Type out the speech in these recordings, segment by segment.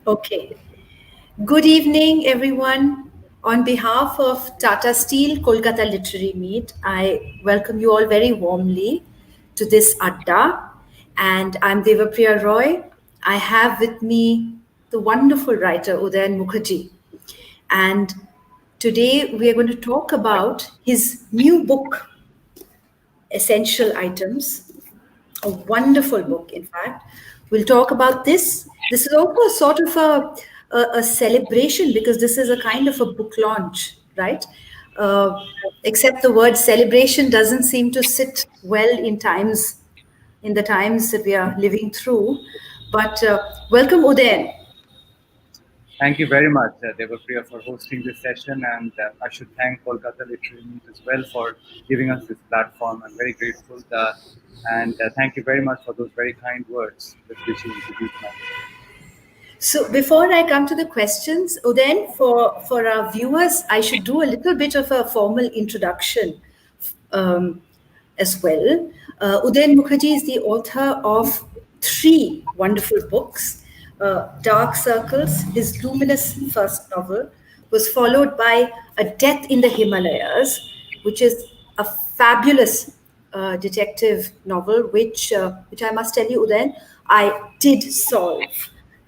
Okay. Good evening, everyone. On behalf of Tata Steel Kolkata Literary Meet, I welcome you all very warmly to this Adda. And I'm Devapriya Roy. I have with me the wonderful writer Udayan Mukherjee. And today we are going to talk about his new book, Essential Items, a wonderful book, in fact. We'll talk about this. This is also a sort of a celebration because this is a kind of a book launch, right? Uh, Except the word celebration doesn't seem to sit well in the times that we are living through. But welcome, Udayan. Thank you very much, Devapriya, for hosting this session, and I should thank Kolkata Literary Meet as well for giving us this platform. I'm very grateful, and thank you very much for those very kind words with which you introduced my book. So before I come to the questions, Udayan, for our viewers, I should do a little bit of a formal introduction um, as well. Udayan Mukherjee is the author of three wonderful books. Dark Circles, his luminous first novel, was followed by A Death in the Himalayas, which is a fabulous detective novel, which I must tell you, Udayan, I did solve,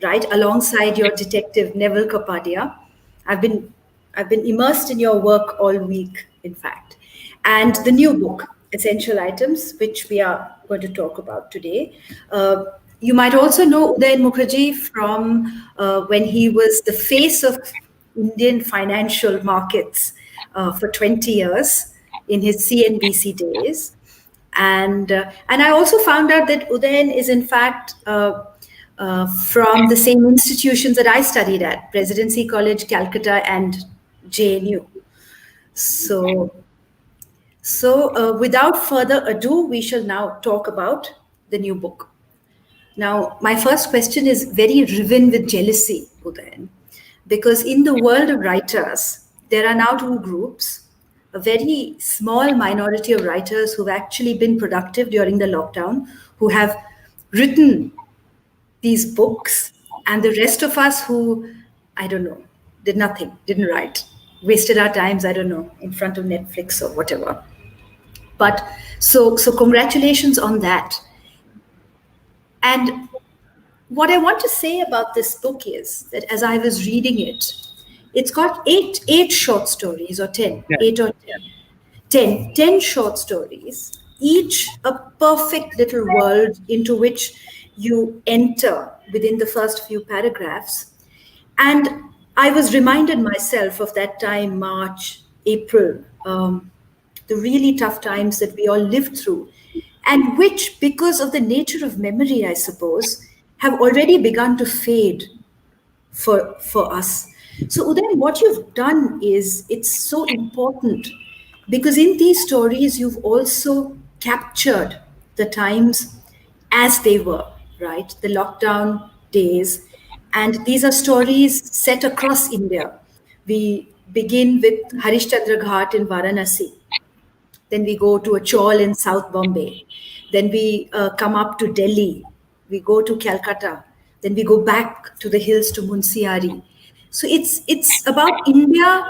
right, alongside your detective Neville Kapadia. I've been I've been immersed in your work all week, in fact. And the new book, Essential Items, which we are going to talk about today. You might also know Udayan Mukherjee from when he was the face of Indian financial markets for 20 years in his CNBC days. And I also found out that Udayan is in fact from the same institutions that I studied at, Presidency College, Calcutta, and JNU. So, without further ado, we shall now talk about the new book. Now, my first question is very riven with jealousy, Udayan, because in the world of writers, there are now two groups, a very small minority of writers who've actually been productive during the lockdown, who have written these books, and the rest of us who, I don't know, did nothing, didn't write, wasted our times, I don't know, in front of Netflix or whatever. But so congratulations on that. And what I want to say about this book is that as I was reading it, it's got eight short stories, or 10, Yeah, 10 short stories, each a perfect little world into which you enter within the first few paragraphs. And I was reminded myself of that time, March, April, the really tough times that we all lived through, and which, because of the nature of memory, I suppose, have already begun to fade for us. So, Uday, what you've done is it's so important because in these stories, you've also captured the times as they were, right? The lockdown days. And these are stories set across India. We begin with Harishchandra Ghat in Varanasi. Then we go to a chawl in South Bombay. Then we come up to Delhi. We go to Calcutta. Then we go back to the hills to Munsiari. So it's about India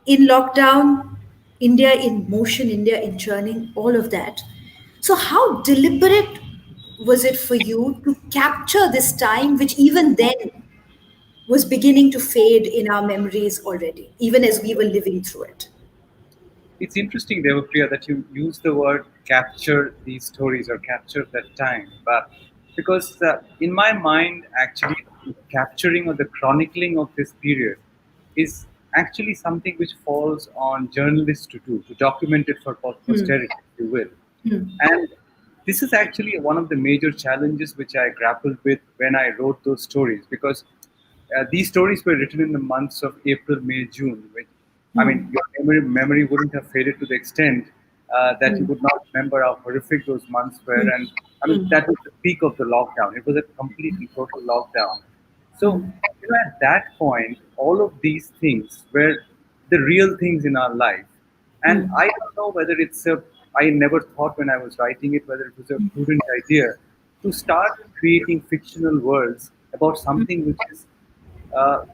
in lockdown, India in motion, India in churning, all of that. So how deliberate was it for you to capture this time, which even then was beginning to fade in our memories already, even as we were living through it? it's interesting, Devapriya, that you use the word capture these stories or capture that time, but because in my mind, actually, the capturing or the chronicling of this period is actually something which falls on journalists to do, to document it for posterity, if you will. And this is actually one of the major challenges which I grappled with when I wrote those stories, because these stories were written in the months of April, May, June. Which, I mean, your memory wouldn't have faded to the extent that you would not remember how horrific those months were. And I mean, that was the peak of the lockdown. It was a complete and total lockdown. So, at that point, all of these things were the real things in our life. And I don't know whether I never thought when I was writing it whether it was a prudent idea to start creating fictional worlds about something which is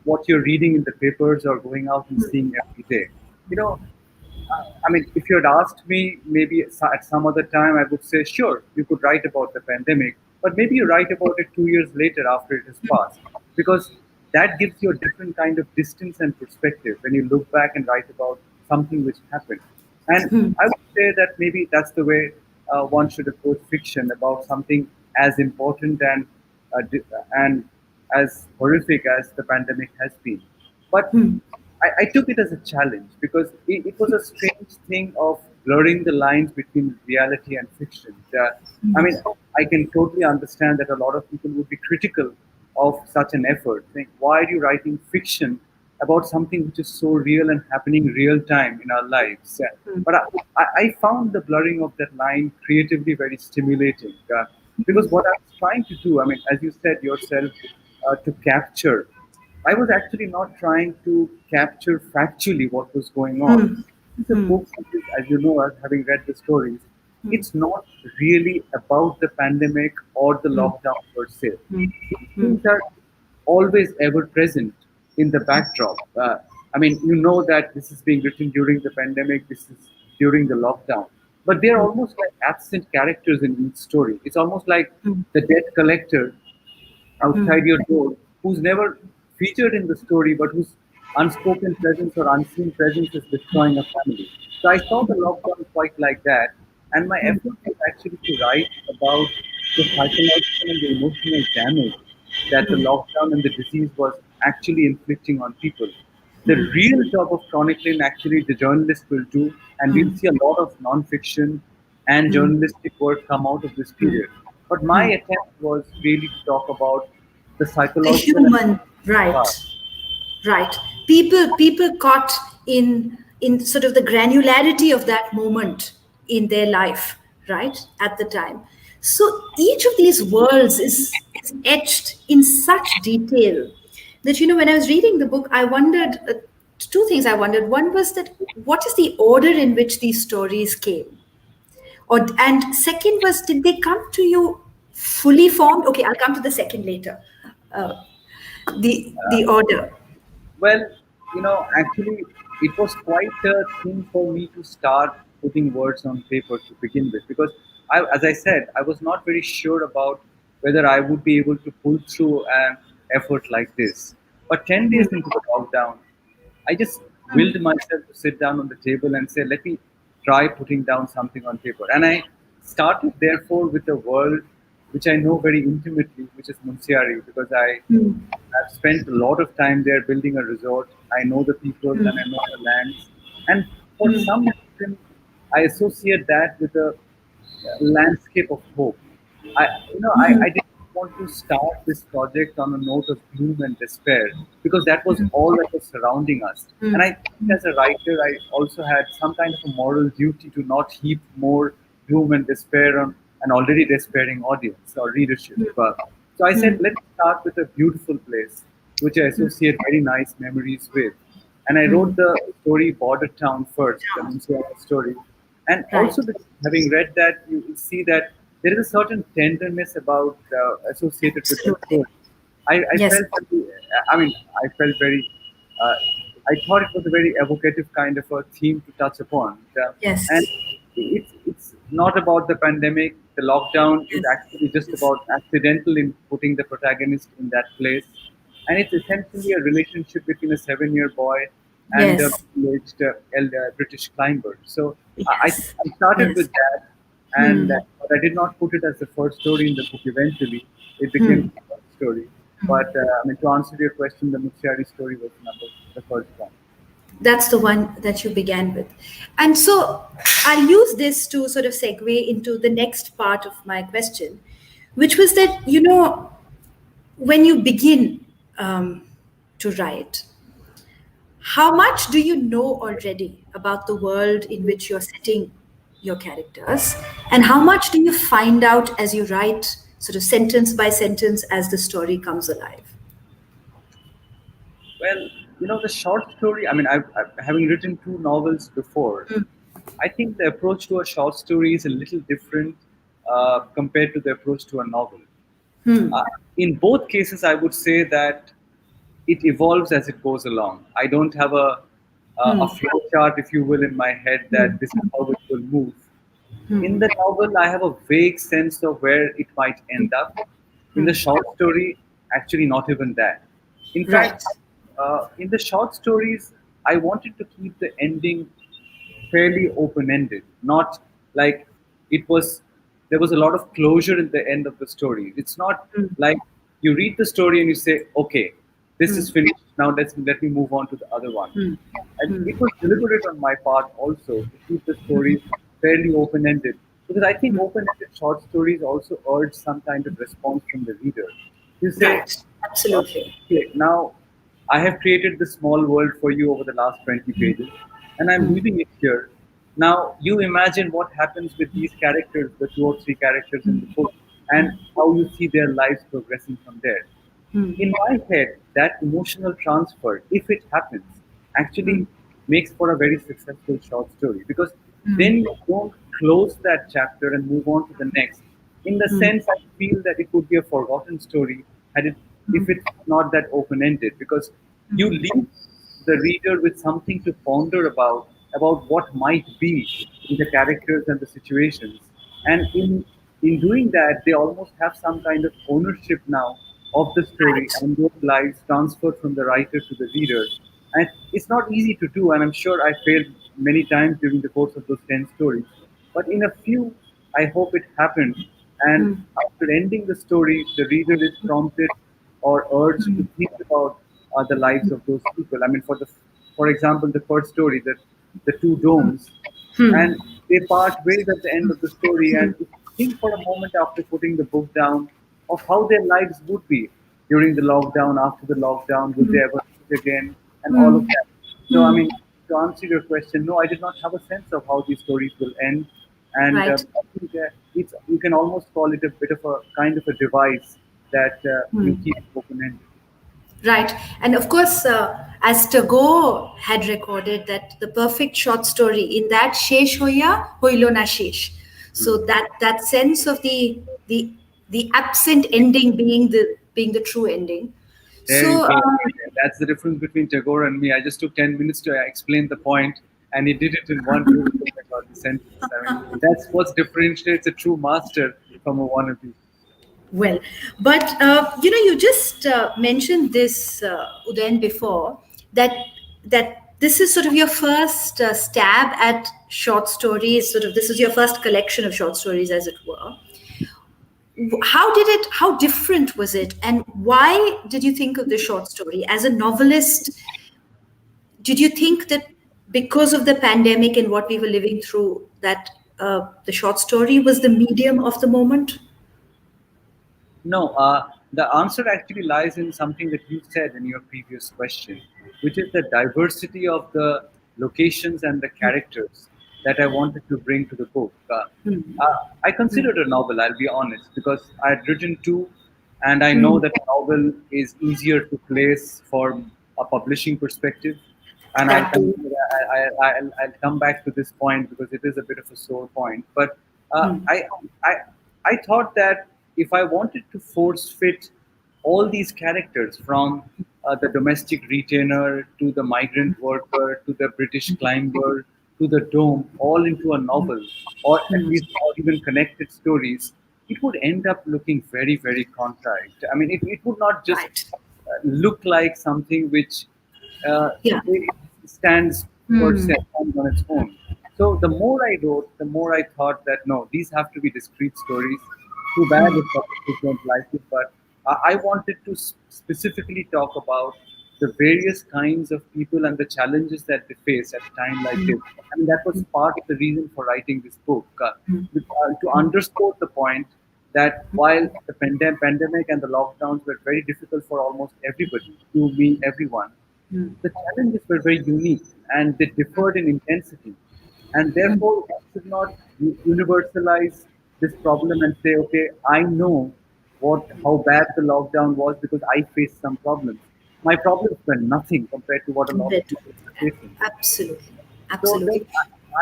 what you're reading in the papers or going out and seeing every day. You know, I mean, if you had asked me maybe at some other time, I would say, sure, you could write about the pandemic, but maybe you write about it 2 years later after it has passed, because that gives you a different kind of distance and perspective when you look back and write about something which happened. And I would say that maybe that's the way one should approach fiction about something as important and as horrific as the pandemic has been. But I took it as a challenge because it was a strange thing of blurring the lines between reality and fiction. I mean, I can totally understand that a lot of people would be critical of such an effort, saying, why are you writing fiction about something which is so real and happening real time in our lives? But I found the blurring of that line creatively very stimulating because what I was trying to do, I mean, as you said yourself, to capture I was actually not trying to capture factually what was going on. It's a book, which is, as you know, as having read the stories, it's not really about the pandemic or the lockdown per se. These things are always ever present in the backdrop. I mean, you know that this is being written during the pandemic, this is during the lockdown, but they're almost like absent characters in each story. It's almost like the debt collector outside your door who's never featured in the story but whose unspoken presence or unseen presence is destroying a family. So I saw the lockdown quite like that, and my effort was actually to write about the psychological and the emotional damage that the lockdown and the disease was actually inflicting on people. The real job of chronicling actually the journalist will do, and we'll see a lot of non-fiction and journalistic work come out of this period. But my attempt was really to talk about the The psychological and human, part. right, right. People caught in sort of the granularity of that moment in their life, right, at the time. So each of these worlds is etched in such detail that, when I was reading the book, I wondered two things. I wondered, one was that what is the order in which these stories came, or and second was, did they come to you fully formed? Okay, I'll come to the second later. uh, the order. Well, actually, it was quite a thing for me to start putting words on paper to begin with because, as I said, I was not very sure about whether I would be able to pull through an effort like this. But 10 days into the lockdown, I just willed myself to sit down on the table and say, let me try putting down something on paper. And I started, therefore, with a world which I know very intimately, which is Munsiari, because I've spent a lot of time there building a resort. I know the people and I know the lands. And for some reason, I associate that with a landscape of hope. I didn't want to start this project on a note of gloom and despair because that was all that was surrounding us. And I think as a writer, I also had some kind of a moral duty to not heap more gloom and despair on an already despairing audience or readership. So I said, let's start with a beautiful place, which I associate very nice memories with. And I wrote the story Border Town first, the Munsiara story. And Right. also, having read that, you will see that there is a certain tenderness about associated with the Absolutely. story. I Yes. felt, I mean, I felt very, uh, I thought it was a very evocative kind of a theme to touch upon. And Yes. it's not about the pandemic. The lockdown is Yes. actually just Yes. about accidental in putting the protagonist in that place. And it's essentially a relationship between a 7-year boy and a Yes. middle-aged British climber. So Yes. I started Yes. with that, and but I did not put it as the first story in the book. Eventually, it became the first story. But I mean, to answer your question, the Mukhtiari story was the first one. That's the one that you began with. And so I'll use this to sort of segue into the next part of my question, which was that, when you begin to write, how much do you know already about the world in which you're setting your characters? And how much do you find out as you write, sort of sentence by sentence, as the story comes alive? Well, the short story. I mean, having written two novels before, I think the approach to a short story is a little different compared to the approach to a novel. Uh, in both cases, I would say that it evolves as it goes along. I don't have a flow chart, if you will, in my head that this is how it will move. In the novel, I have a vague sense of where it might end up. In the short story, actually, not even that. In Right. fact, in the short stories, I wanted to keep the ending fairly open-ended, not like it was. There was a lot of closure in the end of the story. It's not like you read the story and you say, "Okay, this is finished. Now let me move on to the other one." And it was deliberate on my part also to keep the stories fairly open-ended because I think open-ended short stories also urge some kind of response from the reader. You say, Right. Absolutely. okay, now I have created this small world for you over the last 20 pages, and I'm leaving it here. Now you imagine what happens with these characters, the two or three characters in the book, and how you see their lives progressing from there. In my head, that emotional transfer, if it happens, actually makes for a very successful short story because then you don't close that chapter and move on to the next. In the sense, I feel that it would be a forgotten story had it if it's not that open-ended because you leave the reader with something to ponder about what might be in the characters and the situations. And in doing that, they almost have some kind of ownership now of the story Right. and those lives transferred from the writer to the reader. And it's not easy to do, and I'm sure I failed many times during the course of those 10 stories. But in a few, I hope it happened. And after ending the story, the reader is prompted or urged to think about the lives of those people. I mean, for example, the first story, that the two domes, and they part ways at the end of the story. And if you think for a moment after putting the book down of how their lives would be during the lockdown, after the lockdown, would they ever meet again, and all of that. So, I mean, to answer your question, no, I did not have a sense of how these stories will end, and Right. I think it's you can almost call it a bit of a kind of a device that you keep open ended. Right. And of course, as Tagore had recorded that the perfect short story in that shesh hoya hoilo na shesh. So that sense of the absent ending being the true ending. There you So go. That's the difference between Tagore and me. I just took 10 minutes to explain the point, and he did it in one beautiful sentence. I mean, that's what differentiates a true master from a wannabe. well, but you just mentioned this, Udayan, before that this is sort of your first stab at short stories. Sort of, this is your first collection of short stories, as it were. How different was it, and why did you think of the short story as a novelist? Did you think that because of the pandemic and what we were living through, that the short story was the medium of the moment? No, the answer actually lies in something that you said in your previous question, which is the diversity of the locations and the characters that I wanted to bring to the book. I considered a novel, I'll be honest, because I had written two, and I know that a novel is easier to place from a publishing perspective. And That too. I'll come back to this point because it is a bit of a sore point. But uh, I, I, I thought that if I wanted to force fit all these characters from the domestic retainer to the migrant worker to the British climber to the dome all into a novel or at least or even connected stories, it would end up looking very, very contrite. I mean, it would not just Right. look like something which Yeah. it stands per se stands on its own. So the more I wrote, the more I thought that no, these have to be discrete stories. Too bad if publishers don't like it, but I wanted to specifically talk about the various kinds of people and the challenges that they face at a time like this. And that was part of the reason for writing this book, to underscore the point that while the pandemic and the lockdowns were very difficult for almost everybody, to me, everyone, the challenges were very unique and they differed in intensity. And therefore, we should not universalize this problem and say, okay, I know how bad the lockdown was because I faced some problems. My problems were nothing compared to what a lot of Bit. people are facing. Absolutely. So then Absolutely.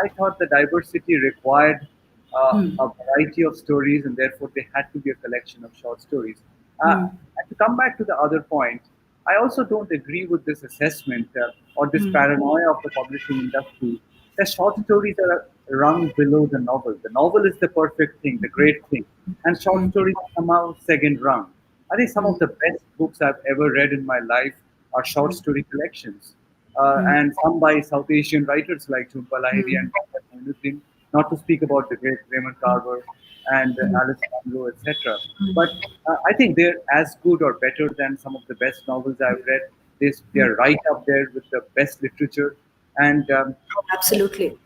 I thought the diversity required a variety of stories, and therefore they had to be a collection of short stories. Uh, and to come back to the other point, I also don't agree with this assessment or this paranoia of the publishing industry that short stories are rung below the novel. The novel is the perfect thing, the great thing, and short stories are somehow second rung. I think some of the best books I've ever read in my life are short story collections, and some by South Asian writers like Jhumpa Lahiri and Dr. Moinuddin, not to speak about the great Raymond Carver and Alice Munro, etc. But I think they're as good or better than some of the best novels I've read. They're right up there with the best literature. And Absolutely.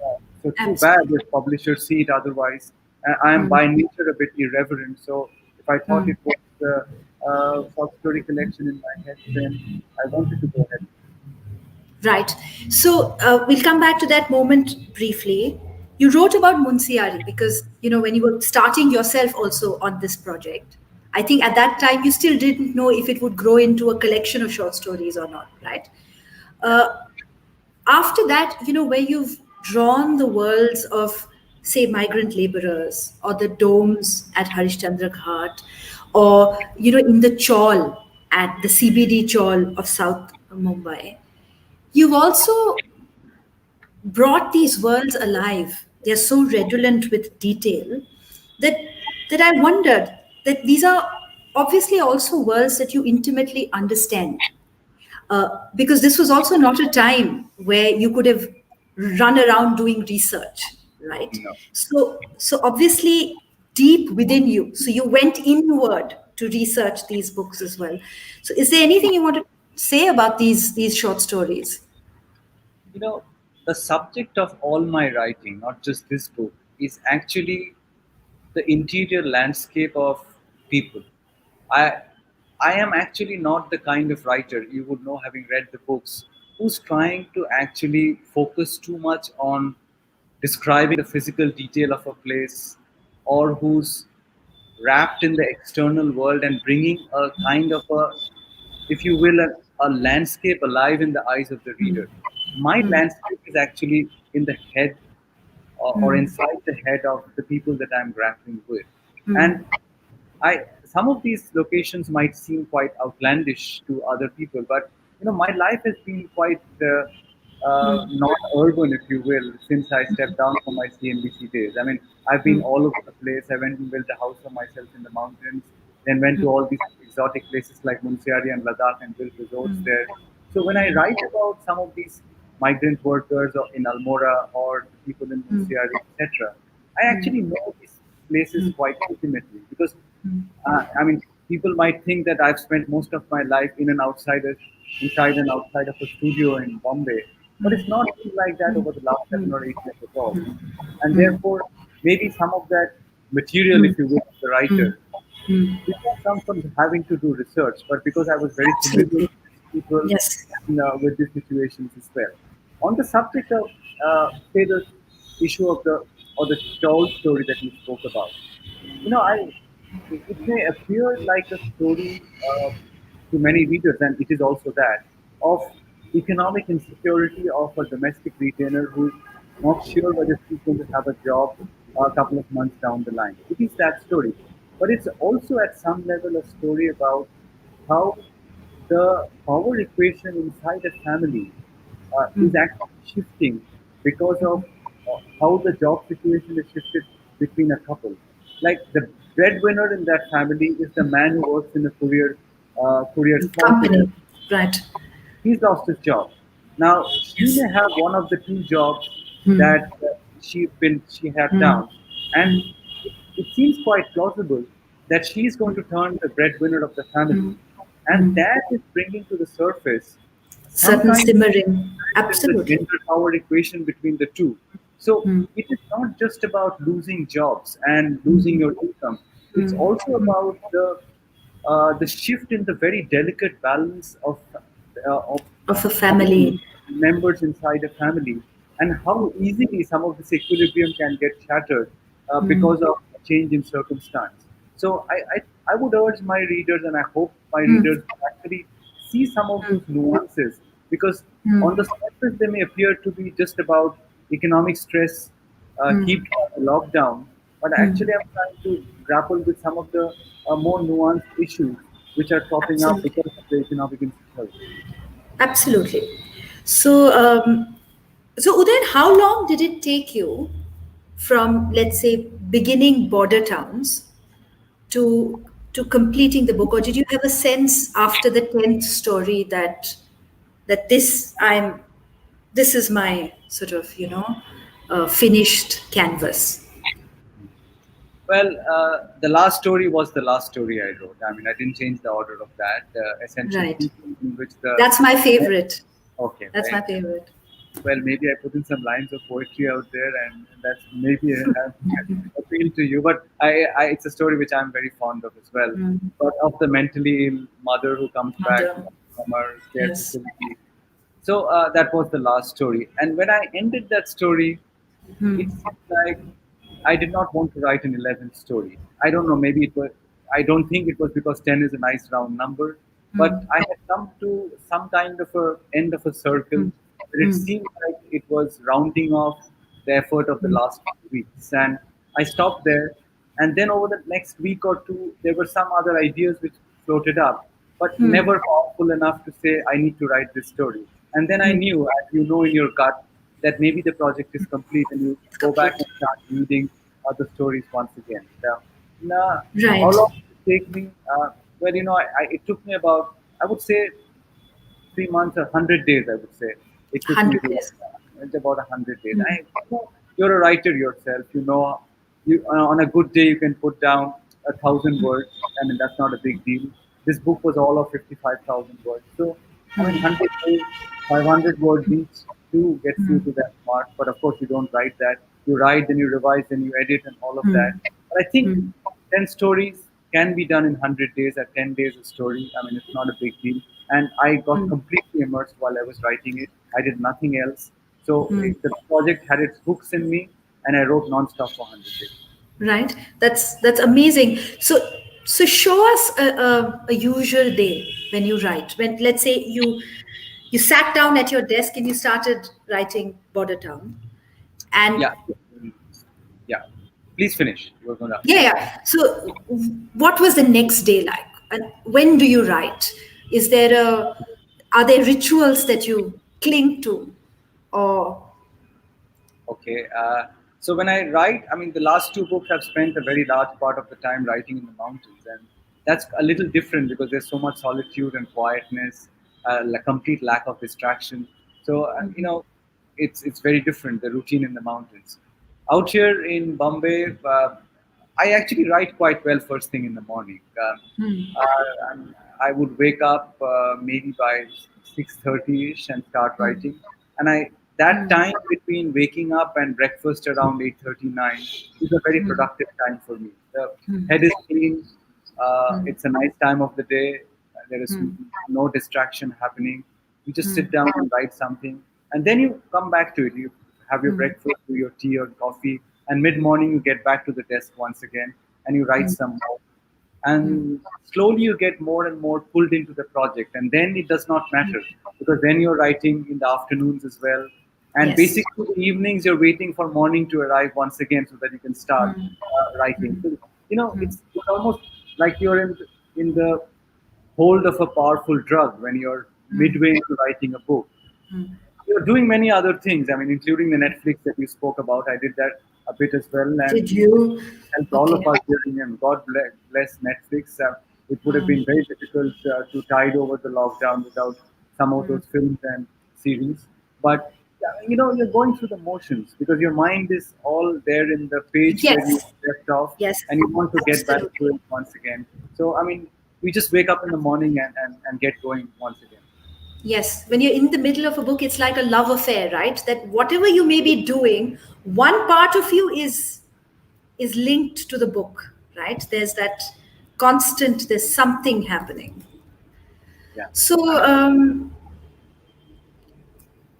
so too bad Absolutely. if publishers see it otherwise. I am by nature a bit irreverent, so if I thought it was a short story collection in my head, then I wanted to go ahead. Right. So we'll come back to that moment briefly. You wrote about Munsiari because, when you were starting yourself also on this project, I think at that time you still didn't know if it would grow into a collection of short stories or not, right? Yeah. Uh, After that, where you've drawn the worlds of, say, migrant laborers or the domes at Harishchandra Ghat, or, in the chawl at the CBD chawl of South Mumbai, you've also brought these worlds alive. They're so redolent with detail that I wondered that these are obviously also worlds that you intimately understand. Because this was also not a time where you could have run around doing research, right? No. So obviously deep within you. So you went inward to research these books as well. So is there anything you want to say about these short stories? You know, the subject of all my writing, not just this book, is actually the interior landscape of people. I I am actually not the kind of writer you would know having read the books who's trying to actually focus too much on describing the physical detail of a place or who's wrapped in the external world and bringing a kind of a, if you will, a landscape alive in the eyes of the reader. My landscape is actually in the head or inside the head of the people that I'm grappling with. And I some of these locations might seem quite outlandish to other people, but my life has been quite not urban, if you will, since I stepped down from my CNBC days. I mean, I've been all over the place. I went and built a house for myself in the mountains, then went to all these exotic places like Munsiari and Ladakh and built resorts there. So when I write about some of these migrant workers or in Almora or the people in Munsiari, etc., I actually know these places quite intimately because I mean, people might think that I've spent most of my life inside and outside of a studio in Bombay, but it's not been like that over the last 7 or 8 years at all. And therefore, maybe some of that material, if you will, of the writer, did not come from having to do research, but because I was very familiar Absolutely. with these people Yes. and with these situations as well. On the subject of, say, the issue of the or the shawl story that you spoke about, I it may appear like a story to many readers, and it is also that of economic insecurity of a domestic retailer who is not sure whether she's going to have a job a couple of months down the line. It is that story, but it's also at some level a story about how the power equation inside a family is actually shifting because of how the job situation is shifted between a couple. Like the breadwinner in that family is the man who works in a small courier. Company. Right. He's lost his job. Now she Yes. may have one of the two jobs that she had down, and it seems quite plausible that she is going to turn the breadwinner of the family, and that is bringing to the surface some Certain kind of simmering. difference in the Absolutely. gender power equation between the two. So it is not just about losing jobs and losing your income. It's also about the shift in the very delicate balance of Of a family family. members inside a family, and how easily some of this equilibrium can get shattered because of a change in circumstance. So I would urge my readers, and I hope my readers will actually see some of those nuances because on the surface they may appear to be just about economic stress heaped by the lockdown, but actually I'm trying to grapple with some of the more nuanced issues which are cropping up Absolutely. because of the economic insecurity. Absolutely. So, so Udayan, how long did it take you from, let's say, beginning Border Towns to completing the book, or did you have a sense after the 10th story that this is my sort of finished canvas? Well, the last story was the last story I wrote. I mean, I didn't change the order of that. Essential Right. people in which the That's my favorite. okay, That's my thank you. favorite. Well, maybe I put in some lines of poetry out there, and that's maybe appeal to you. But it's a story which I'm very fond of as well. Mm. But of the mentally ill mother who comes back Mother. from her care Yes. facility. So that was the last story. And when I ended that story, it Hmm. seemed like I did not want to write an 11th story. I don't know, maybe it was, I don't think it was because 10 is a nice round number, but Hmm. I had come to some kind of a end of a circle Hmm. where it Hmm. seemed like it was rounding off the effort of the Hmm. last few weeks. And I stopped there. And then over the next week or two, there were some other ideas which floated up, but Hmm. never powerful enough to say, I need to write this story. And then I Hmm. knew, as you know in your gut, that maybe the project is complete and you It's go back complete. and start reading other stories once again. Now, how Right. long did it take me? Well, it took me about, I would say, 3 months or 100 days, I would say. It took me 100 to days. it's about 100 days. Hmm. You're a writer yourself. On a good day you can put down 1,000 words. I mean, that's not a big deal. This book was all of 55,000 words. So, I mean, 100 days, 500 words each, too gets you to that mark. But of course, you don't write that. You write, then you revise, then you edit, and all of that. Hmm. But I think Hmm. 10 stories can be done in 100 days at 10 days a story. I mean, it's not a big deal. And I got Hmm. completely immersed while I was writing it. I did nothing else. So Hmm. the project had its hooks in me, and I wrote nonstop for 100 days. Right. That's amazing. So show us a usual day when you write. When, let's say, you sat down at your desk and you started writing Border Town, and Yeah. Yeah. Please finish. You were going to ask yeah, something. yeah. So what was the next day like? And when do you write? Is there a Are there rituals that you cling to, or Okay. So when I write, I mean, the last two books I've spent a very large part of the time writing in the mountains, and that's a little different because there's so much solitude and quietness, a complete lack of distraction. So it's very different, the routine in the mountains. Out here in Bombay, I actually write quite well first thing in the morning. I would wake up maybe by 6:30 ish and start writing, and I that time between waking up and breakfast around 8:39 is a very productive time for me. The head is clean. It's a nice time of the day. There is no distraction happening. You just sit down and write something, and then you come back to it. You have your breakfast, do your tea or coffee, and mid morning you get back to the desk once again and you write some more. And slowly you get more and more pulled into the project, and then it does not matter because then you're writing in the afternoons as well, and yes? basically the evenings you're waiting for morning to arrive once again so that you can start writing. So it's almost like you're in the hold of a powerful drug when you're midway into writing a book. You're doing many other things. I mean, including the Netflix that you spoke about. I did that a bit as well, Did and you? helped all of Okay. us during and God bless Netflix. It would have been very difficult to tide over the lockdown without some of those films and series. But you're going through the motions because your mind is all there in the page where you Yes. left off, Yes. and you want to get back to Absolutely. it once again. So I mean, we just wake up in the morning and get going once again. Yes, when you're in the middle of a book, it's like a love affair, right? That whatever you may be doing, one part of you is linked to the book, right? There's that constant. There's something happening. Yeah. So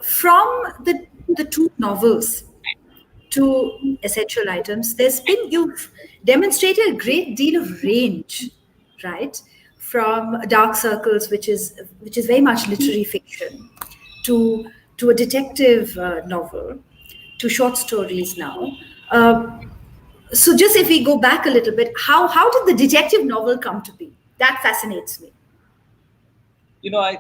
from the two novels to essential items, you've demonstrated a great deal of range, right? From Dark Circles, which is very much literary fiction, to a detective novel, to short stories now. Uh, so just if we go back a little bit, how did the detective novel come to be? That fascinates me. You know,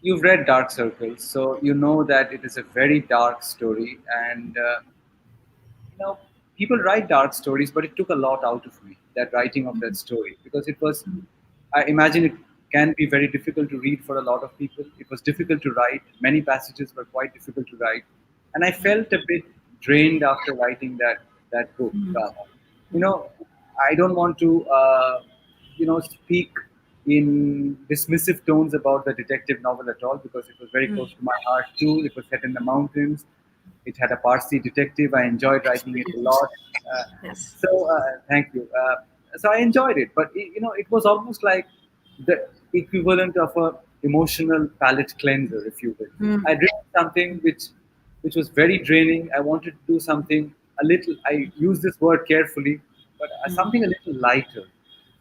you've read Dark Circles, so you know that it is a very dark story, and you know, people write dark stories, but it took a lot out of me, that writing of that story, because it was, I imagine it can be very difficult to read for a lot of people. It was difficult to write. Many passages were quite difficult to write. And I felt a bit drained after writing that book. You know, I don't want to, speak in dismissive tones about the detective novel at all, because it was very close to my heart too. It was set in the mountains. It had a Parsi detective. I enjoyed That's writing it a brilliant. lot. Uh, Yes. Thank you. So I enjoyed it, but it was almost like the equivalent of a emotional palate cleanser, if you will. I'd written something which was very draining. I wanted to do something a little. I use this word carefully, but something a little lighter.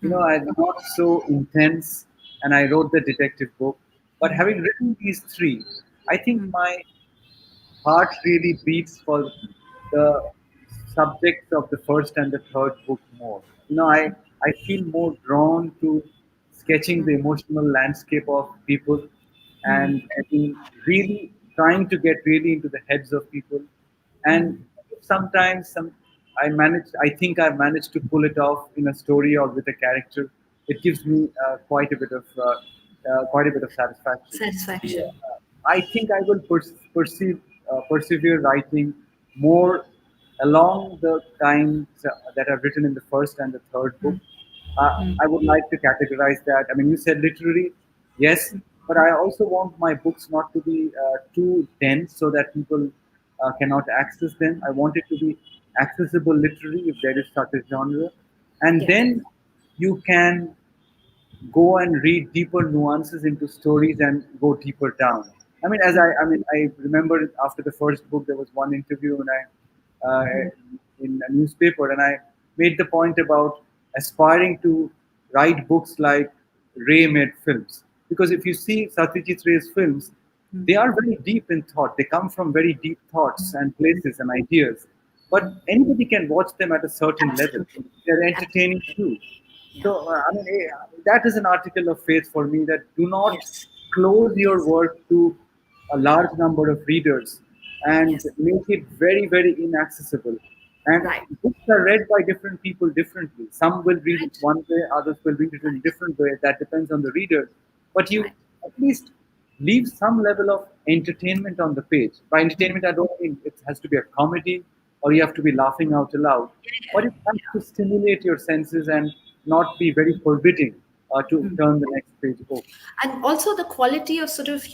I'm not so intense, and I wrote the detective book. But having written these three, I think my heart really beats for the subjects of the first and the third book more. I feel more drawn to sketching the emotional landscape of people and in really trying to get really into the heads of people. And sometimes I think I've managed to pull it off in a story or with a character. It gives me quite a bit of satisfaction. Satisfaction. I think I will persevere writing more along the lines that I've written in the first and the third book. I would like to categorize that. I mean, you said literary, yes, but I also want my books not to be too dense so that people cannot access them. I want it to be accessible literary if there is such a genre. And Yes. then you can go and read deeper nuances into stories and go deeper down. I remember after the first book, there was one interview in a newspaper, and I made the point about aspiring to write books like Ray made films. Because if you see Satyajit Ray's films, they are very deep in thought. They come from very deep thoughts and places and ideas. But anybody can watch them at a certain level. Absolutely. They're entertaining Absolutely. too. Yeah. So, that is an article of faith for me, that do not Yes. close your Yes. work to a large number of readers and Yes. make it very, very inaccessible. And Right. books are read by different people differently. Some will read it Right. one way, others will read it in a Right. different way. That depends on the reader. But you Right. at least leave some level of entertainment on the page. By entertainment, I don't mean it has to be a comedy or you have to be laughing out loud, but Yeah. it has to stimulate your senses and not be very forbidding to turn the next page over. And also the quality of sort of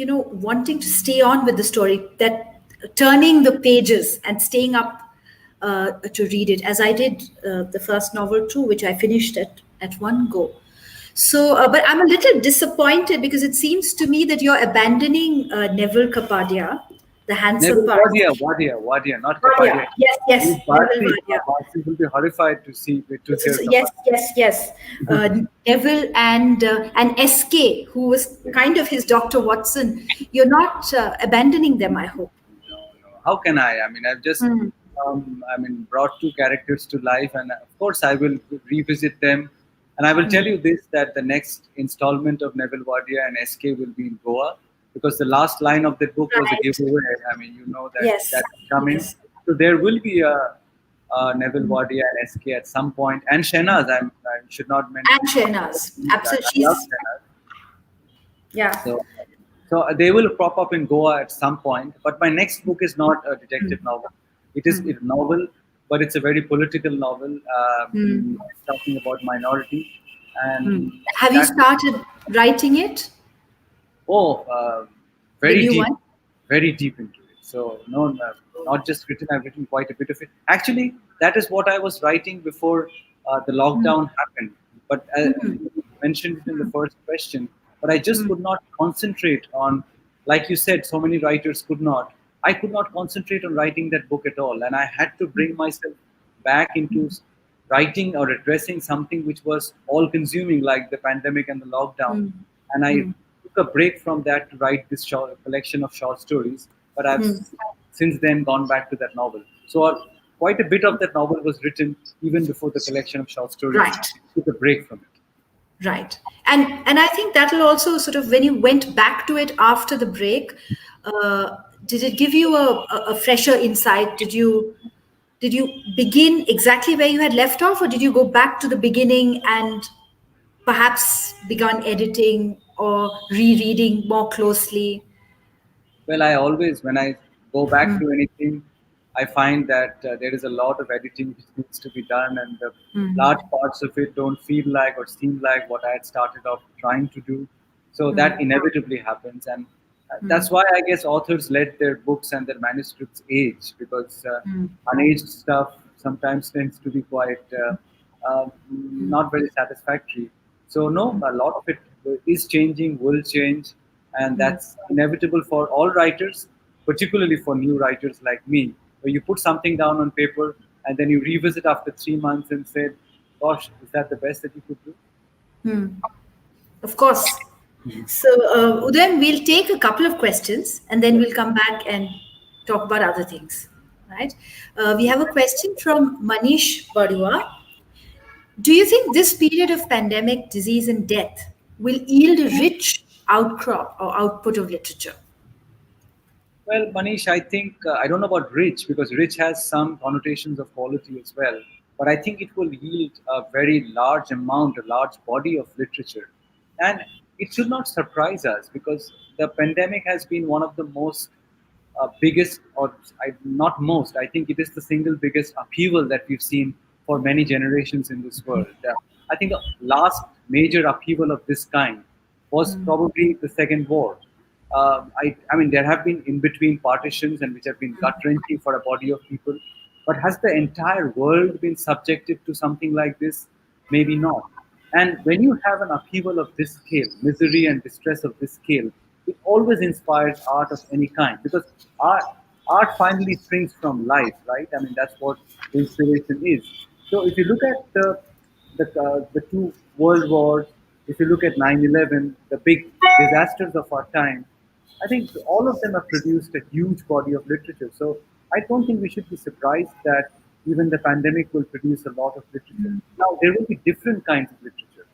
wanting to stay on with the story, that turning the pages and staying up to read it, as I did the first novel too, which I finished at one go. So but I'm a little disappointed because it seems to me that you're abandoning Neville Kapadia, the handsome Neville Parsi. Wadia, not Vadia. Kapadia. Yes, yes, He's Neville Parsi. Vadia. Parsi will be horrified to see to hear Yes, Kapadia. yes, yes. Neville and SK, who was kind of his Dr. Watson. You're not abandoning them, I hope. No, no. How can I? I mean, I've just, brought two characters to life, and of course, I will revisit them. And I will tell you this: that the next installment of Neville Wadia and SK will be in Goa, because the last line of the book was a Right. giveaway. I mean, you know that Yes, that is coming. yes. So there will be a Neville Wadia and SK at some point, and Shehnaz. I should not And mention. Shehnaz. That Absolutely. I love She's, Shehnaz. yeah. So, so they will prop up in Goa at some point. But my next book is not a detective novel. It is a novel, but it's a very political novel. It's talking about minority, and Have you that started writing it? oh, The very new deep, one? very deep into it. So no, not just written. I've written quite a bit of it. Actually, that is what I was writing before the lockdown happened. But you mentioned it in the first question. But I just could not concentrate on, like you said, so many writers could not. I could not concentrate on writing that book at all, and I had to bring myself back into writing or addressing something which was all-consuming, like the pandemic and the lockdown. And I took a break from that to write this collection of short stories. But I've since then gone back to that novel. So quite a bit of that novel was written even before the collection of short stories. Right. Took a break from it. Right. And I think that'll also sort of, when you went back to it after the break, uh, did it give you a fresher insight? Did you begin exactly where you had left off, or did you go back to the beginning and perhaps begun editing or rereading more closely? Well, I always, when I go back to anything, I find that there is a lot of editing which needs to be done, and the large parts of it don't feel like or seem like what I had started off trying to do. So that inevitably happens, and that's why I guess authors let their books and their manuscripts age, because unaged stuff sometimes tends to be quite not very satisfactory. So no, a lot of it is changing, will change, and that's inevitable for all writers, particularly for new writers like me, where you put something down on paper and then you revisit after 3 months and say, "Gosh, is that the best that you could do?" Of course. So, Udayan, we'll take a couple of questions and then Sure. we'll come back and talk about other things. Right? We have a question from Manish Badua. Do you think this period of pandemic, disease, and death will yield a rich outcrop or output of literature? Well, Manish, I think I don't know about rich, because rich has some connotations of quality as well. But I think it will yield a very large amount, a large body of literature. And it should not surprise us, because the pandemic has been one of the most biggest, or not most, I think it is the single biggest upheaval that we've seen for many generations in this world. I think the last major upheaval of this kind was probably the Second War. I mean, there have been in between partitions and which have been gut wrenching for a body of people. But has the entire world been subjected to something like this? Maybe not. And when you have an upheaval of this scale, misery and distress of this scale, it always inspires art of any kind, because art, art finally springs from life, right? I mean, that's what the inspiration is. So if you look at the two world wars, if you look at 9/11, the big disasters of our time, I think all of them have produced a huge body of literature. So I don't think we should be surprised that even the pandemic will produce a lot of literature. Now, there will be different kinds of literature,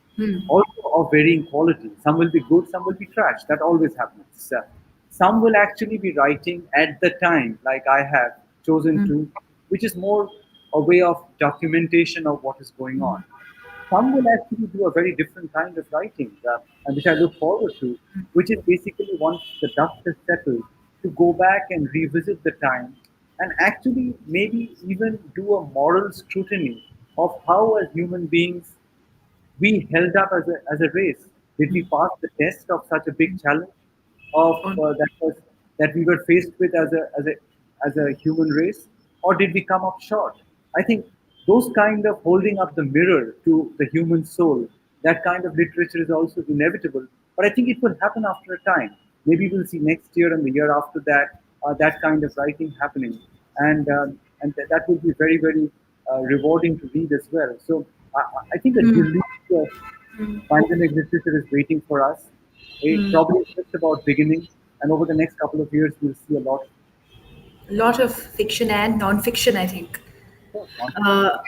also of varying quality. Some will be good, some will be trash. That always happens. Some will actually be writing at the time, like I have chosen to, which is more a way of documentation of what is going on. Some will actually do a very different kind of writing, and which I look forward to, which is basically, once the dust has settled, to go back and revisit the time and actually maybe even do a moral scrutiny of how, as human beings, we held up as a race. Did we pass the test of such a big challenge of Or, that we were faced with as a human race, or did we come up short? I think those kind of holding up the mirror to the human soul, that kind of literature is also inevitable. But I think it will happen after a time. Maybe we'll see next year and the year after that that kind of writing happening, that will be very very rewarding to read as well. So I think a unique pandemic literature is waiting for us. It probably is just about beginning, and over the next couple of years, we'll see a lot a lot of fiction and non-fiction, I think. of nonfiction.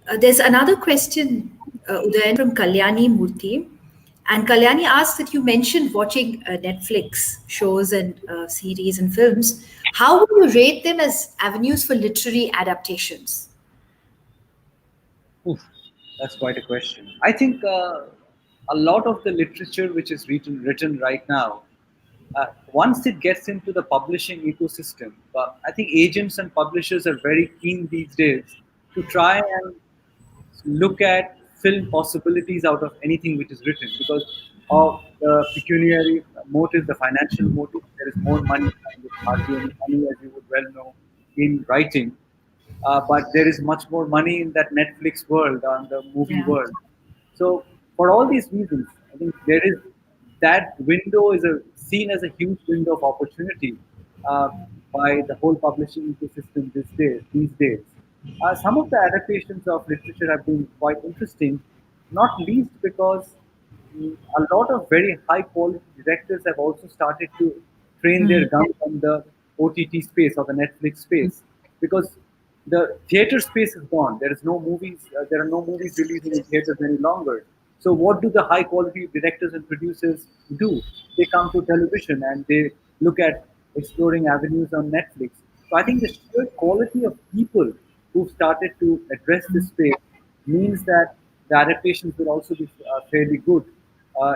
Uh, there's another question, Udayan, from Kalyani Murthy. And Kalyani asks that you mentioned watching Netflix shows and series and films. How would you rate them as avenues for literary adaptations? Oof, that's quite a question. I think a lot of the literature which is written right now, once it gets into the publishing ecosystem, I think agents and publishers are very keen these days to try and look at film possibilities out of anything which is written, because of the pecuniary motive, the financial motive. There is more money, and there's hardly any money, as you would well know, in writing. But there is much more money in that Netflix world, on the movie Yeah. world. So for all these reasons, I think there is that window is seen as a huge window of opportunity uh, by the whole publishing ecosystem these days. Some of the adaptations of literature have been quite interesting, not least because a lot of very high quality directors have also started to train their guns on the OTT space or the Netflix space, because the theater space is gone. There is no movies. There are no movies releasing in theaters any longer. So what do the high quality directors and producers do? They come to television and they look at exploring avenues on Netflix. So I think the sheer quality of people who started to address this space means that the adaptations will also be fairly good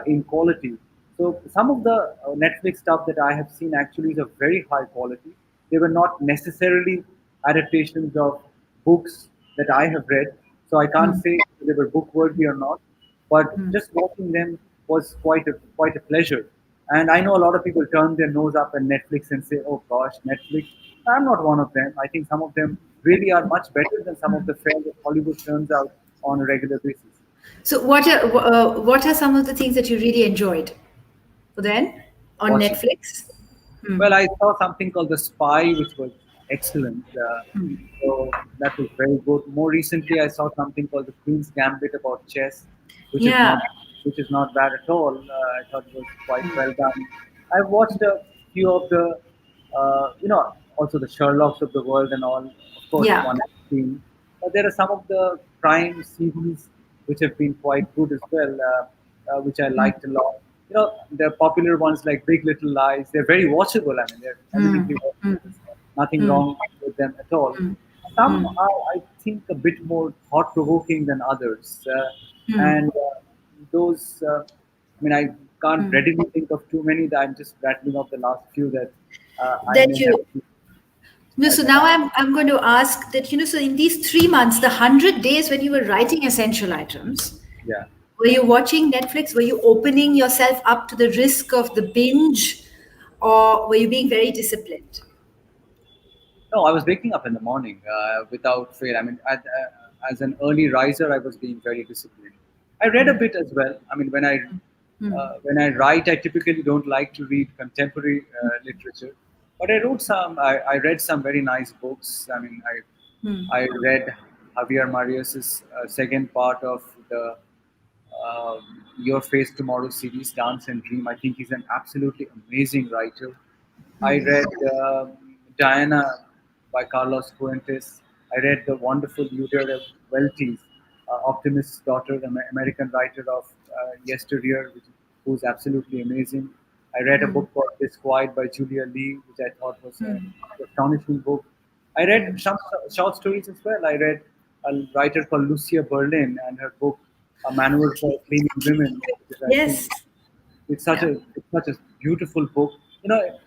in quality. So some of the Netflix stuff that I have seen actually is of very high quality. They were not necessarily adaptations of books that I have read, so I can't say they were book worthy or not. But just watching them was quite a pleasure. And I know a lot of people turn their nose up at Netflix and say, "Oh gosh, Netflix." I'm not one of them. I think some of them really are much better than some of the fare that Hollywood turns out on a regular basis. So what are some of the things that you really enjoyed then on Watching. Netflix? Well, I saw something called The Spy, which was excellent. So that was very good. More recently, I saw something called The Queen's Gambit about chess, which is Yeah. not which is not bad at all. I thought it was quite well done. I've watched a few of the, also the Sherlocks of the world and all. Of course, Yeah. one I've seen. But there are some of the crime series which have been quite good as well, which I liked a lot. The popular ones like Big Little Lies, they're very watchable. I mean, they're eminently watchable. There's nothing wrong with them at all. Some are, I think, a bit more thought provoking than others. And those, I mean, I can't readily think of too many. That I'm just rattling off the last few that I That may have. you No, so That now I, I'm going to ask that, so in these 3 months, the 100 days when you were writing essential items, yeah. were you watching Netflix? Were you opening yourself up to the risk of the binge, or were you being very disciplined? No, I was waking up in the morning without fail. I mean, as an early riser, I was being very disciplined. I read a bit as well. I mean, when I write, I typically don't like to read contemporary literature, but I wrote some. I read some very nice books. I mean, I read Javier Marias's second part of the Your Face Tomorrow series, Dance and Dream. I think he's an absolutely amazing writer. I read Diana by Carlos Fuentes. I read the wonderful Udayan Mukherjee, Optimist's Daughter, the American writer of Yesteryear, who's absolutely amazing. I read a book called Disquiet by Julia Lee, which I thought was an astonishing book. I read some short stories as well. I read a writer called Lucia Berlin and her book, A Manual for Cleaning Women, which I think Yes. Yeah. it's such a beautiful book. You know,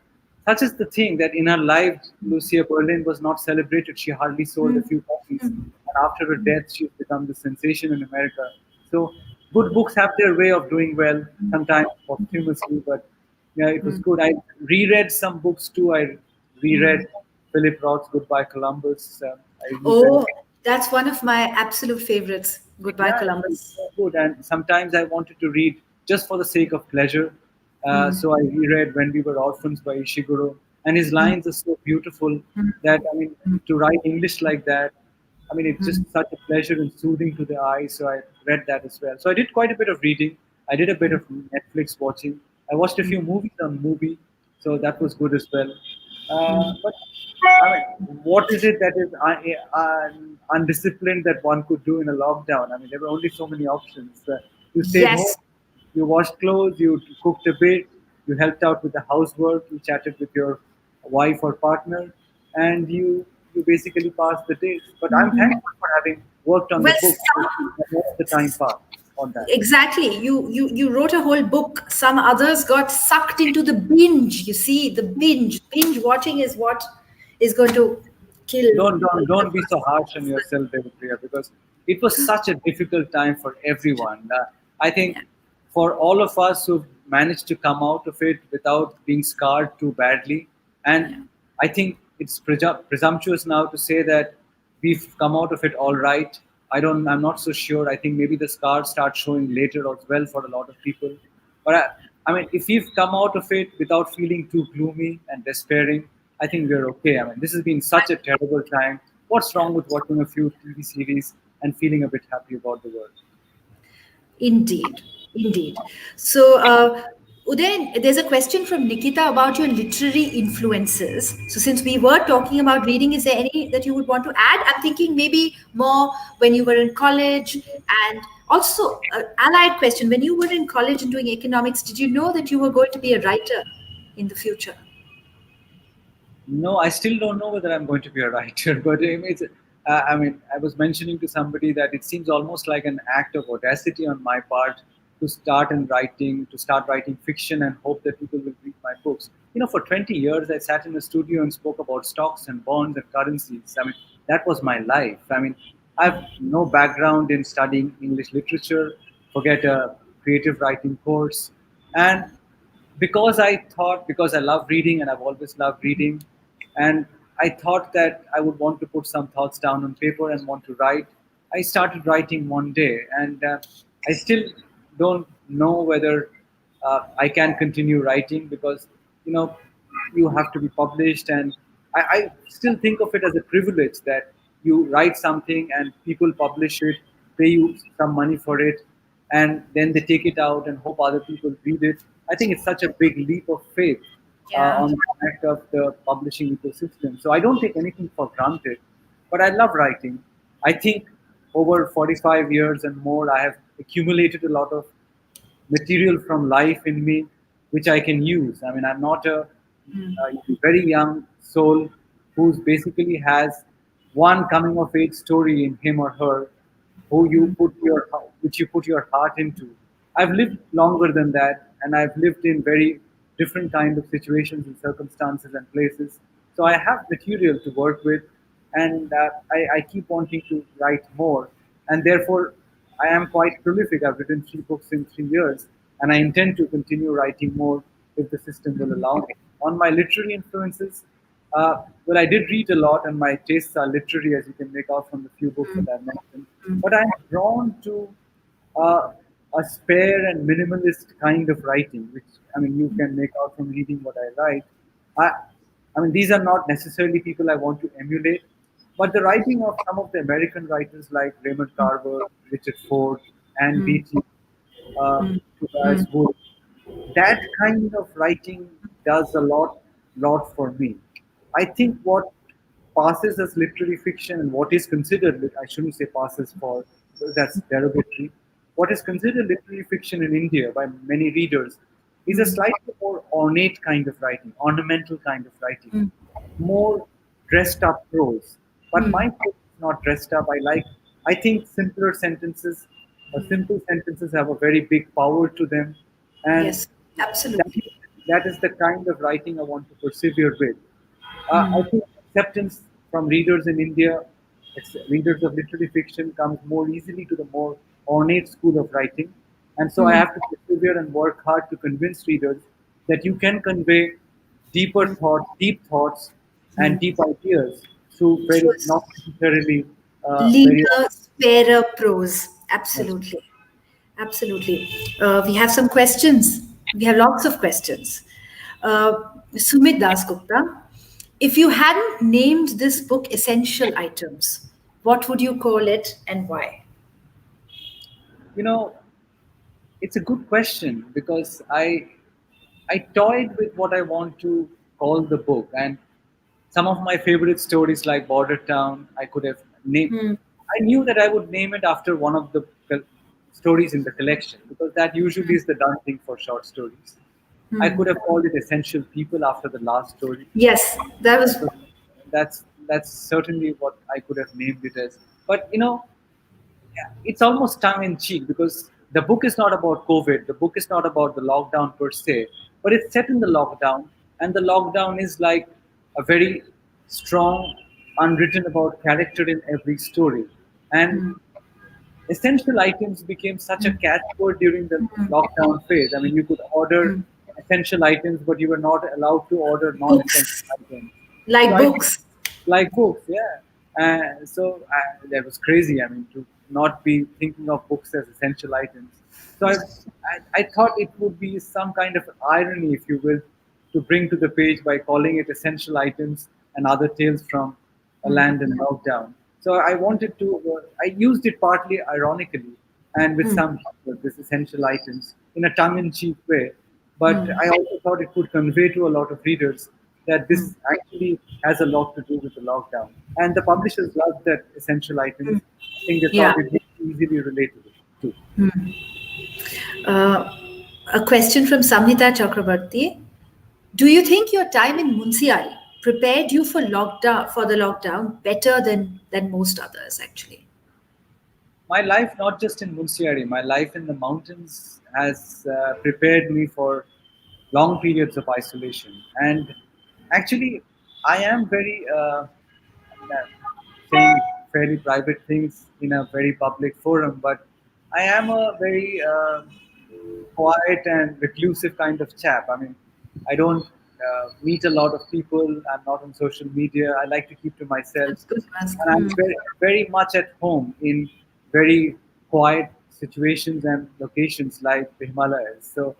such is the thing that in her life, Lucia Berlin was not celebrated. She hardly sold a few copies, and after her death, she's become the sensation in America. So, good books have their way of doing well, sometimes posthumously, but yeah, it was good. I reread some books too. I reread Philip Roth's Goodbye Columbus. I reread. Oh, that's one of my absolute favorites. Goodbye, Yeah, it's Columbus. so good. And sometimes I wanted to read just for the sake of pleasure. So I reread When We Were Orphans by Ishiguro. And his lines are so beautiful that, I mean, to write English like that, I mean, it's just such a pleasure and soothing to the eye. So I read that as well. So I did quite a bit of reading. I did a bit of Netflix watching. I watched a few movies on Movie. So that was good as well. But I mean, what is it that is undisciplined that one could do in a lockdown? I mean, there were only so many options. You stayed home, Yes. you washed clothes, you cooked a bit, you helped out with the housework, you chatted with your wife or partner, and you basically passed the days. But I'm thankful for having worked on the Well, book. Most of the time passed on that. exactly. You wrote a whole book. Some others got sucked into the binge. You see, the binge watching is what is going to kill most Don't of be so us. harsh on yourself, Devapriya, because it was such a difficult time for everyone. I think Yeah. for all of us who managed to come out of it without being scarred too badly, and Yeah. I think it's presumptuous now to say that we've come out of it all right. I'm not so sure. I think maybe the scars start showing later as well for a lot of people. But I mean, if we've come out of it without feeling too gloomy and despairing, I think we're okay. I mean, this has been such a terrible time. What's wrong with watching a few TV series and feeling a bit happy about the world? Indeed, indeed. So, Uday, there's a question from Nikita about your literary influences. So, since we were talking about reading, is there any that you would want to add? I'm thinking maybe more when you were in college, and also allied question: when you were in college and doing economics, did you know that you were going to be a writer in the future? No, I still don't know whether I'm going to be a writer, but I mean, I was mentioning to somebody that it seems almost like an act of audacity on my part to start writing fiction and hope that people will read my books. For 20 years, I sat in a studio and spoke about stocks and bonds and currencies. I mean, that was my life. I mean, I have no background in studying English literature, forget a creative writing course. And because I love reading and I've always loved reading, and I thought that I would want to put some thoughts down on paper and want to write. I started writing one day, and I still don't know whether I can continue writing because you know you have to be published, and I still think of it as a privilege that you write something and people publish it, pay you some money for it, and then they take it out and hope other people read it. I think it's such a big leap of faith Yeah. on the fact of the publishing ecosystem. So I don't take anything for granted, but I love writing. I think over 45 years and more, I have accumulated a lot of material from life in me, which I can use. I mean, I'm not a very young soul who's basically has one coming of age story in him or her, which you put your heart into. I've lived longer than that, and I've lived in very different kind of situations and circumstances and places. So I have material to work with, and I keep wanting to write more, and therefore I am quite prolific. I've written 3 books in 3 years, and I intend to continue writing more if the system will allow me. On my literary influences, well, I did read a lot, and my tastes are literary, as you can make out from the few books that I've mentioned. But I'm drawn to uh, a spare and minimalist kind of writing, which I mean you can make out from reading what I write. I, I mean these are not necessarily people I want to emulate, but the writing of some of the American writers like Raymond Carver, Richard Ford, and Beatty, uh, Tobias Wood, that kind of writing does a lot for me. I think what passes as literary fiction and what is considered, I shouldn't say passes for, that's derogatory. What is considered literary fiction in India by many readers is a slightly more ornate kind of writing, ornamental kind of writing, more dressed up prose. But my prose is not dressed up. I think simple sentences have a very big power to them, and Yes, that absolutely. is, that is the kind of writing I want to persevere with. I think acceptance from readers in India, readers of literary fiction, comes more easily to the more ornate school of writing. And so I have to persevere and work hard to convince readers that you can convey deep thoughts, and deep ideas through True. very, not necessarily very. Leaner, sparer prose. Yes. Absolutely. Absolutely. We have some questions. We have lots of questions. Uh, Sumit Dasgupta, if you hadn't named this book Essential Items, what would you call it and why? You know, it's a good question because I toyed with what I want to call the book, and some of my favorite stories like Border Town, I could have named. I knew that I would name it after one of the stories in the collection because that usually is the done thing for short stories. I could have called it Essential People after the last story. Yes, that was. So that's certainly what I could have named it as. But yeah, it's almost tongue in cheek because the book is not about COVID. The book is not about the lockdown per se, but it's set in the lockdown, and the lockdown is like a very strong, unwritten about character in every story. And essential items became such a catchword during the lockdown phase. I mean, you could order essential items, but you were not allowed to order non-essential Books, items. So like I think books. like books, yeah. That was crazy. I mean, to not be thinking of books as essential items. So I thought it would be some kind of irony, if you will, to bring to the page by calling it essential items and other tales from a land in lockdown. So I wanted to, I used it partly ironically and with some humor, this essential items in a tongue-in-cheek way. but I also thought it could convey to a lot of readers that this actually has a lot to do with the lockdown. And the publishers loved that essential items. I think they Yeah. thought it would be easily relatable too. Uh, a question from Samhita Chakrabarti. Do you think your time in Munsiari prepared you for the lockdown better than most others actually? My life, not just in Munsiari, my life in the mountains has prepared me for long periods of isolation. And actually, I am very, saying fairly private things in a very public forum, but I am a very quiet and reclusive kind of chap. I mean, I don't meet a lot of people. I'm not on social media. I like to keep to myself, That's good to ask. and I'm very much at home in very quiet situations and locations like the Himalayas. So,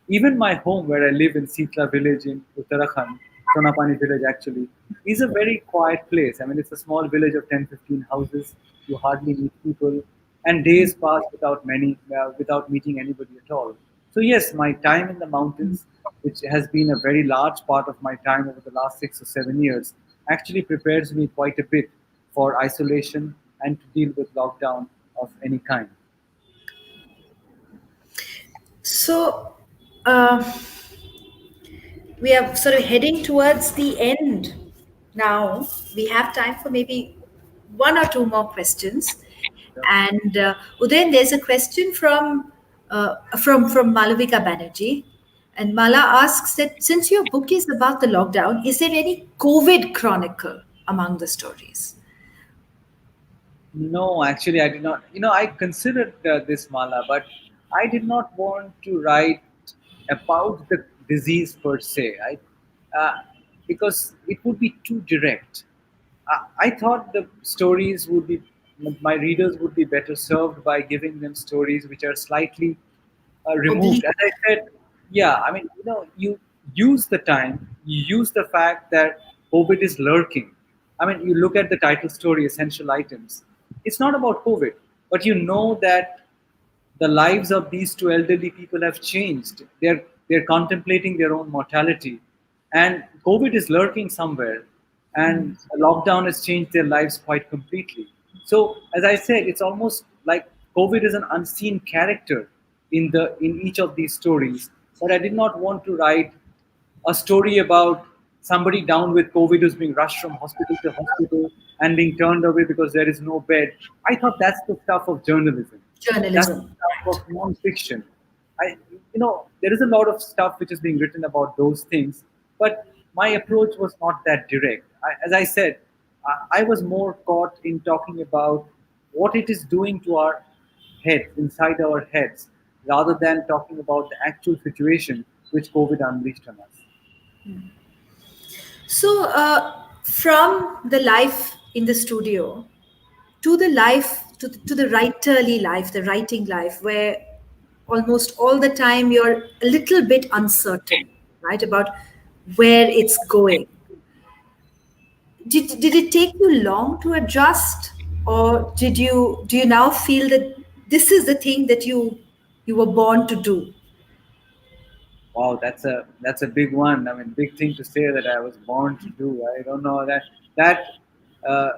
even my home, where I live in Sitla village in Uttarakhand, Sonapani village actually, is a very quiet place. I mean, it's a small village of 10, 15 houses. You hardly meet people, and days pass without meeting anybody at all. So yes, my time in the mountains, which has been a very large part of my time over the last 6 or 7 years, actually prepares me quite a bit for isolation and to deal with lockdown of any kind. So, uh, we are sort of heading towards the end now. We have time for maybe one or two more questions. Yeah. And Udayan, there's a question from Malavika Banerjee, and Mala asks that since your book is about the lockdown, is there any COVID chronicle among the stories? No, actually, I did not. I considered this mala, but I did not want to write about the disease per se. Because it would be too direct. I thought the stories would be, my readers would be better served by giving them stories which are slightly removed. Oblique. As I said, yeah, I mean, you use the time, you use the fact that COVID is lurking. I mean, you look at the title story, Essential Items. It's not about COVID, but you know that the lives of these two elderly people have changed. They're contemplating their own mortality, and COVID is lurking somewhere, and a lockdown has changed their lives quite completely. So, as I said, it's almost like COVID is an unseen character in each of these stories. But I did not want to write a story about somebody down with COVID who's being rushed from hospital to hospital and being turned away because there is no bed. I thought that's the stuff of journalism. That's the Journalism. stuff of non-fiction. There is a lot of stuff which is being written about those things, but my approach was not that direct. As I said, I was more caught in talking about what it is doing to our heads, inside our heads, rather than talking about the actual situation which COVID unleashed on us. So, from the life in the studio to the life, to the writerly life, the writing life, where almost all the time you're a little bit uncertain, right, about where it's going. Did it take you long to adjust, or do you now feel that this is the thing that you were born to do? Wow, that's a big one. I mean, big thing to say that I was born to do. I don't know that uh,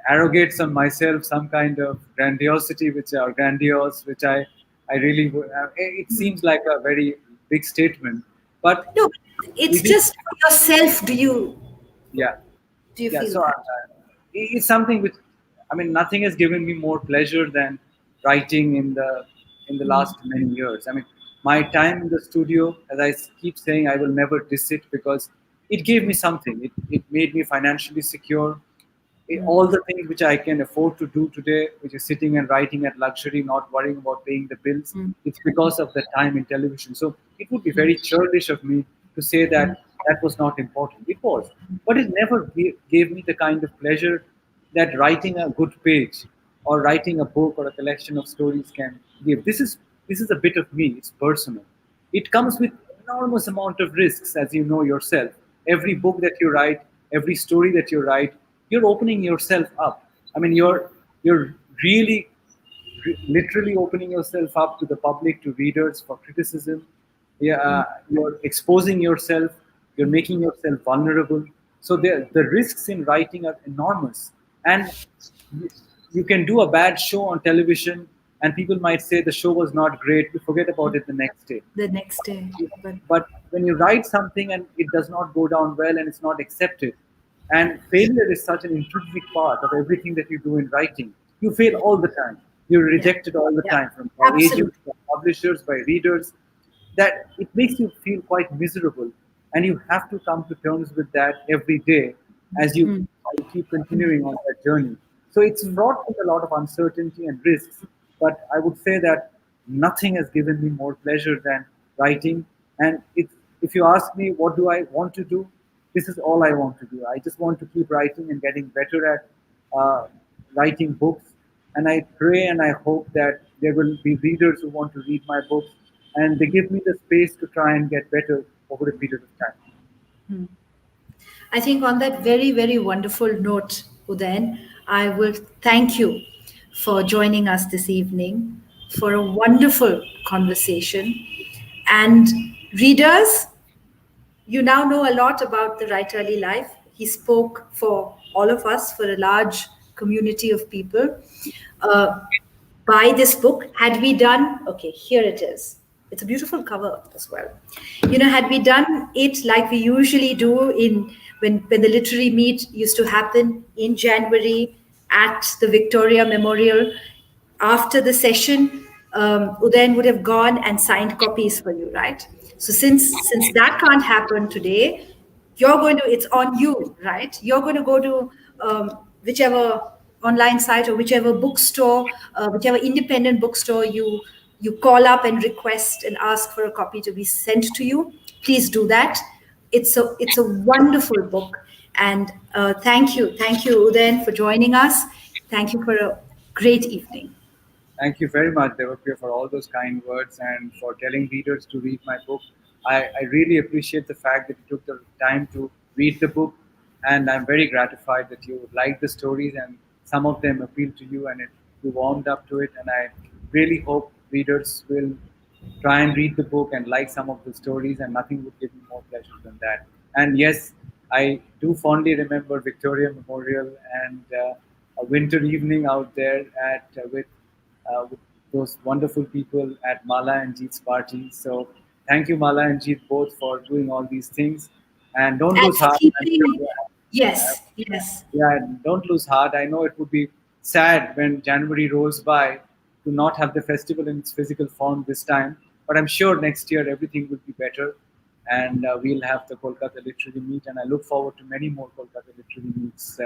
arrogates on myself some kind of grandiosity, which are grandiose, which I really it seems like a very big statement, but No, it's it is. just for yourself. Yeah. Do you Yeah, feel so that? it's something which, I mean, nothing has given me more pleasure than writing in the last many years. I mean, my time in the studio, as I keep saying, I will never diss it because it gave me something. It made me financially secure. All the things which I can afford to do today, which is sitting and writing at luxury, not worrying about paying the bills, it's because of the time in television. So it would be very churlish of me to say that that was not important. It was, but it never gave me the kind of pleasure that writing a good page or writing a book or a collection of stories can give. This is a bit of me. It's personal. It comes with enormous amount of risks, as you know yourself. Every book that you write, every story that you write, you're opening yourself up. I mean, you're literally opening yourself up to the public, to readers for criticism. Yeah, you're exposing yourself, you're making yourself vulnerable. So the risks in writing are enormous. And you, you can do a bad show on television, and people might say the show was not great. You forget about it the next day. the next day. But But when you write something and it does not go down well and it's not accepted, and failure is such an intrinsic part of everything that you do in writing, you fail all the time. You're yeah, rejected all the yeah, time from by agents, absolutely. by publishers, by readers. That it makes you feel quite miserable, and you have to come to terms with that every day as you Mm, keep continuing on that journey. So it's mm, fraught with a lot of uncertainty and risks, but I would say that nothing has given me more pleasure than writing. And if you ask me what do I want to do, this is all I want to do. I just want to keep writing and getting better at uh, writing books. And I pray and I hope that there will be readers who want to read my books, and they give me the space to try and get better over a period of time. mm. I think on that very, very wonderful note, Udayan, I will thank you for joining us this evening for a wonderful conversation. And readers, you now know a lot about the Right Early Life. He spoke for all of us, for a large community of people. Uh, buy this book. Had we done, okay, here it is. It's a beautiful cover as well. Had we done it like we usually do when the literary meet used to happen in January at the Victoria Memorial, after the session, Udayan would have gone and signed copies for you, right? So since that can't happen today, it's on you, right? You're going to go to whichever online site or whichever bookstore, whichever independent bookstore you call up and request and ask for a copy to be sent to you. Please do that. It's a wonderful book, and thank you, Udayan, for joining us. Thank you for a great evening. Thank you very much, Devapriya, for all those kind words and for telling readers to read my book. I really appreciate the fact that you took the time to read the book, and I'm very gratified that you liked the stories and some of them appealed to you and you warmed up to it. And I really hope readers will try and read the book and like some of the stories, and nothing would give me more pleasure than that. And yes, I do fondly remember Victoria Memorial and a winter evening out there with those wonderful people at Mala and Jeet's party. So thank you, Mala and Jeet, both for doing all these things. And don't And lose heart. I'm keeping, sure, yes, yes. yeah, don't lose heart. I know it would be sad when January rolls by to not have the festival in its physical form this time, but I'm sure next year everything will be better, and we'll have the Kolkata Literary Meet, and I look forward to many more Kolkata Literary Meets.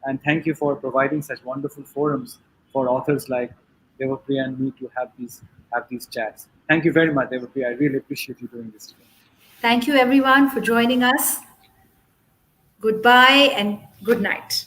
And thank you for providing such wonderful forums for authors like Devapriya and me to have these chats. Thank you very much, Devapriya. I really appreciate you doing this today. Thank you, everyone, for joining us. Goodbye and good night.